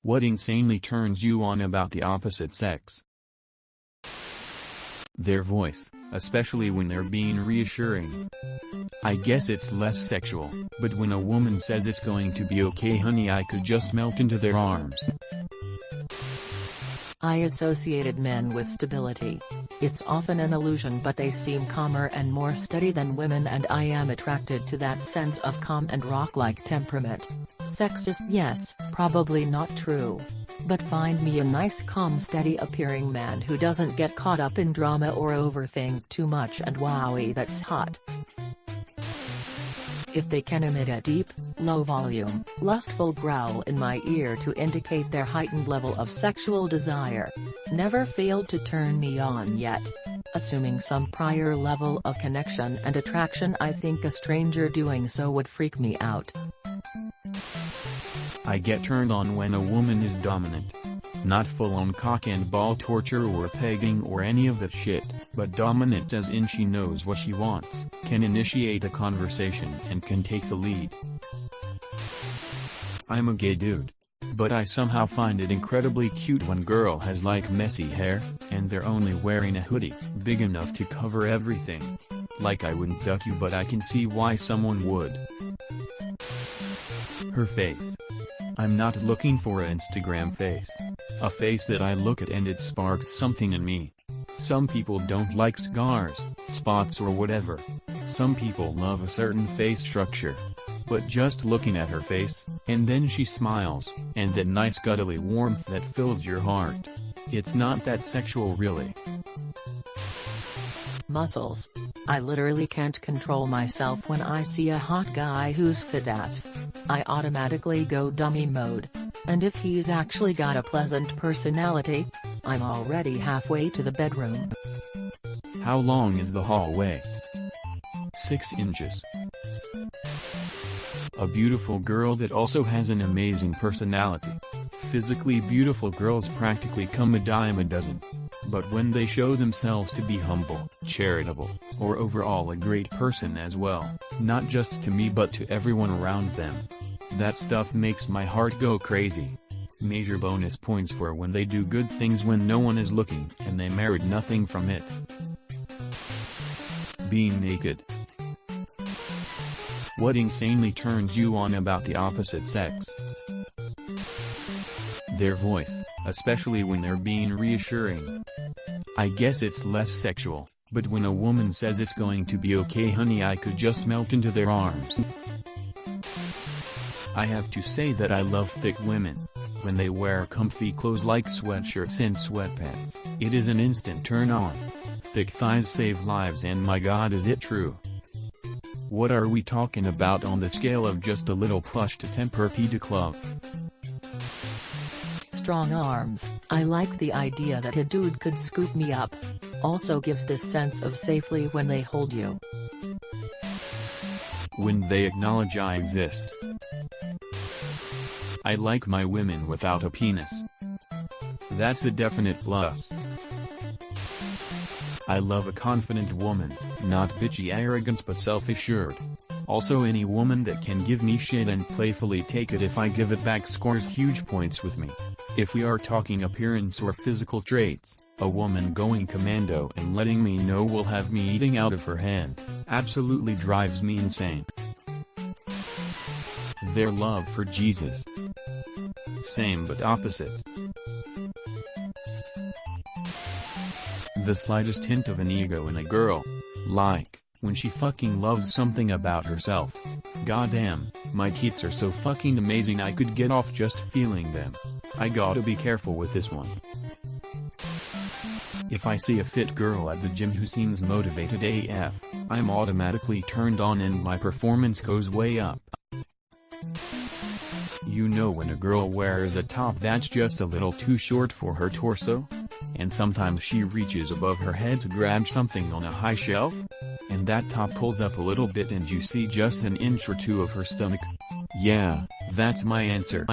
What insanely turns you on about the opposite sex? Their voice, especially when they're being reassuring. I guess it's less sexual, but when a woman says it's going to be okay honey, I could just melt into their arms. I associated men with stability. It's often an illusion, but they seem calmer and more steady than women, and I am attracted to that sense of calm and rock-like temperament. Sexist, yes, probably not true. But find me a nice calm steady appearing man who doesn't get caught up in drama or overthink too much, and wowie, that's hot. If they can emit a deep, low-volume, lustful growl in my ear to indicate their heightened level of sexual desire. Never failed to turn me on yet. Assuming some prior level of connection and attraction, I think a stranger doing so would freak me out. I get turned on when a woman is dominant. Not full-on cock and ball torture or pegging or any of that shit, but dominant as in she knows what she wants, can initiate a conversation and can take the lead. I'm a gay dude. But I somehow find it incredibly cute when girl has like messy hair, and they're only wearing a hoodie, big enough to cover everything. Like I wouldn't duck you, but I can see why someone would. Her face. I'm not looking for an Instagram face. A face that I look at and it sparks something in me. Some people don't like scars, spots or whatever. Some people love a certain face structure. But just looking at her face, and then she smiles, and that nice cuddly warmth that fills your heart. It's not that sexual really. Muscles. I literally can't control myself when I see a hot guy who's fit as f. I automatically go dummy mode. And if he's actually got a pleasant personality, I'm already halfway to the bedroom. How long is the hallway? 6 inches. A beautiful girl that also has an amazing personality. Physically beautiful girls practically come a dime a dozen. But when they show themselves to be humble, charitable, or overall a great person as well, not just to me but to everyone around them, that stuff makes my heart go crazy. Major bonus points for when they do good things when no one is looking and they merit nothing from it. Being naked. What insanely turns you on about the opposite sex? Their voice, especially when they're being reassuring. I guess it's less sexual, but when a woman says it's going to be okay honey, I could just melt into their arms. I have to say that I love thick women. When they wear comfy clothes like sweatshirts and sweatpants, it is an instant turn on. Thick thighs save lives, and my god is it true. What are we talking about on the scale of just a little plush to Tempur-Pedic to club? Strong arms. I like the idea that a dude could scoop me up. Also gives this sense of safely when they hold you. When they acknowledge I exist. I like my women without a penis. That's a definite plus. I love a confident woman, not bitchy arrogance but self-assured. Also any woman that can give me shit and playfully take it if I give it back scores huge points with me. If we are talking appearance or physical traits, a woman going commando and letting me know will have me eating out of her hand, absolutely drives me insane. Their love for Jesus. Same but opposite. The slightest hint of an ego in a girl. Like, when she fucking loves something about herself. Goddamn, my teeth are so fucking amazing I could get off just feeling them. I gotta be careful with this one. If I see a fit girl at the gym who seems motivated AF, I'm automatically turned on and my performance goes way up. You know when a girl wears a top that's just a little too short for her torso? And sometimes she reaches above her head to grab something on a high shelf? And that top pulls up a little bit and you see just an inch or two of her stomach? Yeah, that's my answer.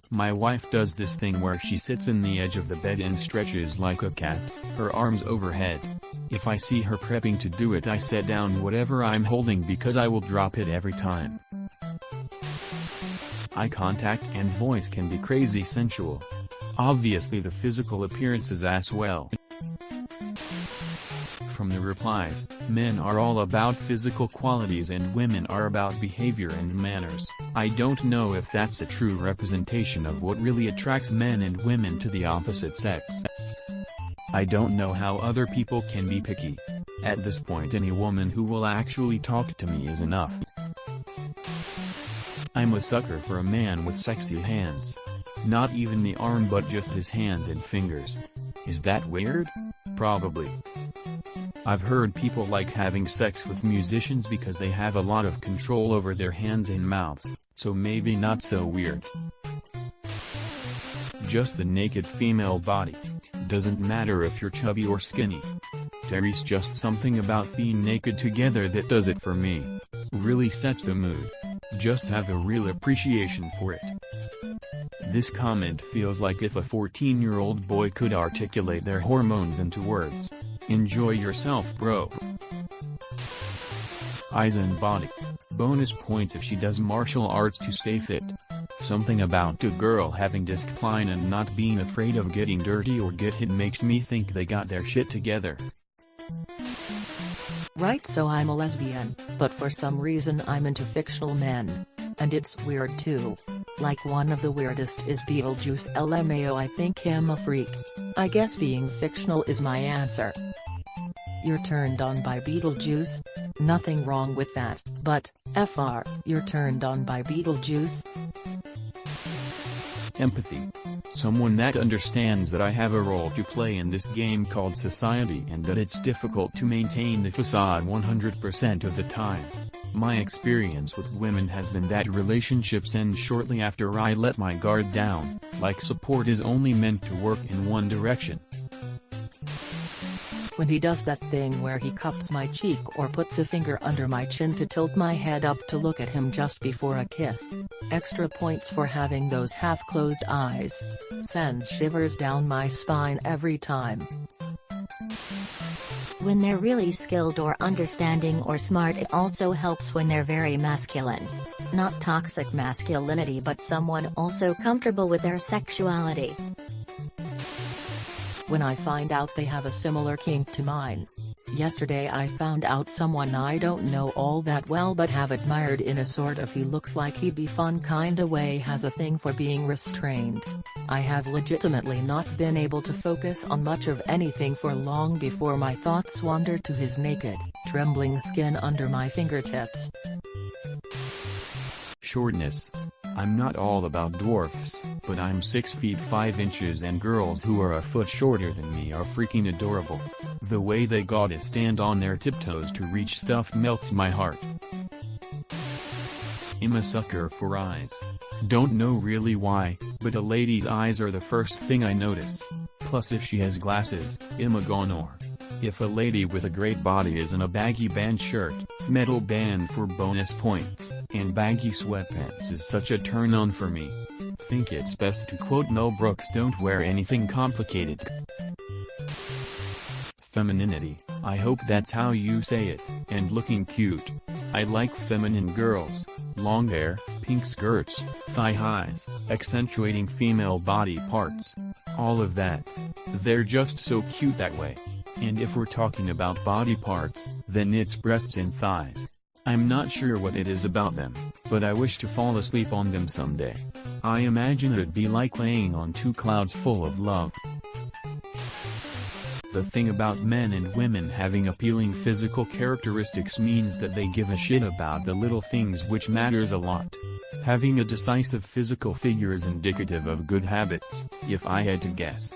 My wife does this thing where she sits in the edge of the bed and stretches like a cat, her arms overhead. If I see her prepping to do it, I set down whatever I'm holding because I will drop it every time. Eye contact and voice can be crazy sensual. Obviously the physical appearances as well. From the replies, men are all about physical qualities and women are about behavior and manners. I don't know if that's a true representation of what really attracts men and women to the opposite sex. I don't know how other people can be picky. At this point any woman who will actually talk to me is enough. I'm a sucker for a man with sexy hands. Not even the arm but just his hands and fingers. Is that weird? Probably. I've heard people like having sex with musicians because they have a lot of control over their hands and mouths, so maybe not so weird. Just the naked female body. Doesn't matter if you're chubby or skinny. There's just something about being naked together that does it for me. Really sets the mood. Just have a real appreciation for it. This comment feels like if a 14-year-old boy could articulate their hormones into words. Enjoy yourself, bro. Eyes and body. Bonus points if she does martial arts to stay fit. Something about a girl having discipline and not being afraid of getting dirty or get hit makes me think they got their shit together. Right, so I'm a lesbian, but for some reason I'm into fictional men. And it's weird too. Like one of the weirdest is Beetlejuice. LMAO, I think him a freak. I guess being fictional is my answer. You're turned on by Beetlejuice? Nothing wrong with that, but, FR, you're turned on by Beetlejuice? Empathy. Someone that understands that I have a role to play in this game called society and that it's difficult to maintain the facade 100% of the time. My experience with women has been that relationships end shortly after I let my guard down, like support is only meant to work in one direction. When he does that thing where he cups my cheek or puts a finger under my chin to tilt my head up to look at him just before a kiss. Extra points for having those half-closed eyes. Sends shivers down my spine every time. When they're really skilled or understanding or smart, it also helps when they're very masculine. Not toxic masculinity but someone also comfortable with their sexuality. When I find out they have a similar kink to mine. Yesterday I found out someone I don't know all that well but have admired in a sort of he looks like he'd be fun kinda way has a thing for being restrained. I have legitimately not been able to focus on much of anything for long before my thoughts wander to his naked, trembling skin under my fingertips. Shortness. I'm not all about dwarfs, but I'm 6 feet 5 inches and girls who are a foot shorter than me are freaking adorable. The way they gotta stand on their tiptoes to reach stuff melts my heart. I'm a sucker for eyes. Don't know really why, but a lady's eyes are the first thing I notice. Plus if she has glasses, I'm a goner. If a lady with a great body is in a baggy band shirt, metal band for bonus points, and baggy sweatpants is such a turn on for me. Think it's best to quote Mel Brooks, don't wear anything complicated. Femininity, I hope that's how you say it, and looking cute. I like feminine girls, long hair, pink skirts, thigh highs, accentuating female body parts. All of that. They're just so cute that way. And if we're talking about body parts, then it's breasts and thighs. I'm not sure what it is about them, but I wish to fall asleep on them someday. I imagine it'd be like laying on 2 clouds full of love. The thing about men and women having appealing physical characteristics means that they give a shit about the little things, which matters a lot. Having a decisive physical figure is indicative of good habits, if I had to guess.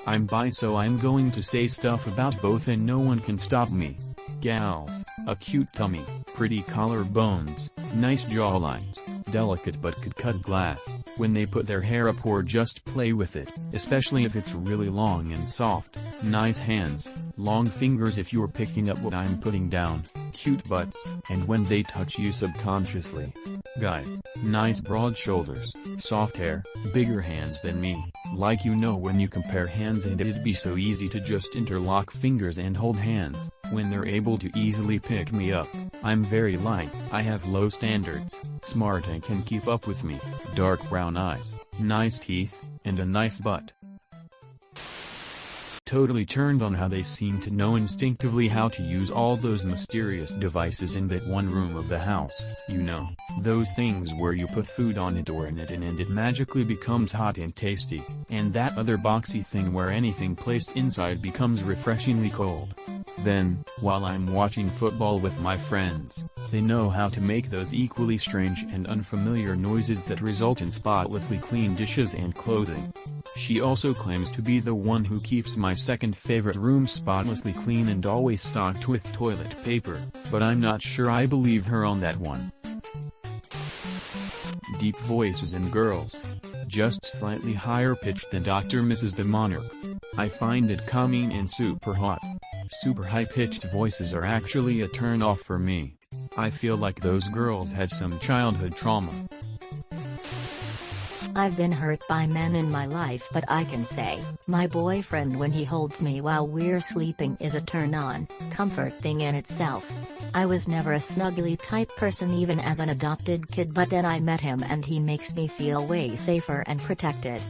I'm bi, so I'm going to say stuff about both and no one can stop me. Gals, a cute tummy, pretty collarbones, nice jawlines, delicate but could cut glass, when they put their hair up or just play with it, especially if it's really long and soft, nice hands, long fingers if you're picking up what I'm putting down. cute butts, and when they touch you subconsciously. Guys, nice broad shoulders, soft hair, bigger hands than me, like when you compare hands and it'd be so easy to just interlock fingers and hold hands, when they're able to easily pick me up. I'm very light, I have low standards, smart and can keep up with me, dark brown eyes, nice teeth, and a nice butt. Totally turned on how they seem to know instinctively how to use all those mysterious devices in that one room of the house. Those things where you put food on it or in it and it magically becomes hot and tasty, and that other boxy thing where anything placed inside becomes refreshingly cold. Then, while I'm watching football with my friends, they know how to make those equally strange and unfamiliar noises that result in spotlessly clean dishes and clothing. She also claims to be the one who keeps my second favorite room spotlessly clean and always stocked with toilet paper, but I'm not sure I believe her on that one. Deep voices in girls. Just slightly higher pitched than Dr. Mrs. the Monarch. I find it calming and super hot. Super high-pitched voices are actually a turn-off for me. I feel like those girls had some childhood trauma. I've been hurt by men in my life, but I can say, my boyfriend when he holds me while we're sleeping is a turn-on, comfort thing in itself. I was never a snuggly type person even as an adopted kid, but then I met him and he makes me feel way safer and protected.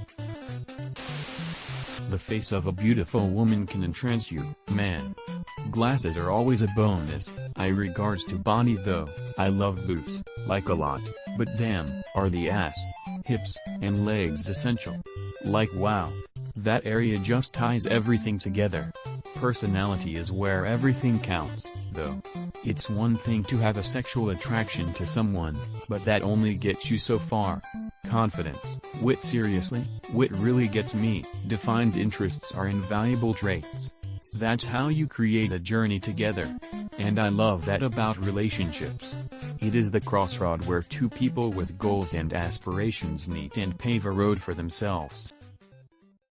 The face of a beautiful woman can entrance you, man. Glasses are always a bonus. I regards to body though, I love boobs, like a lot, but damn, are the ass, hips, and legs essential. Like wow. That area just ties everything together. Personality is where everything counts, though. It's one thing to have a sexual attraction to someone, but that only gets you so far. Confidence, wit seriously, wit really gets me. Defined interests are invaluable traits. That's how you create a journey together. And I love that about relationships. It is the crossroad where two people with goals and aspirations meet and pave a road for themselves.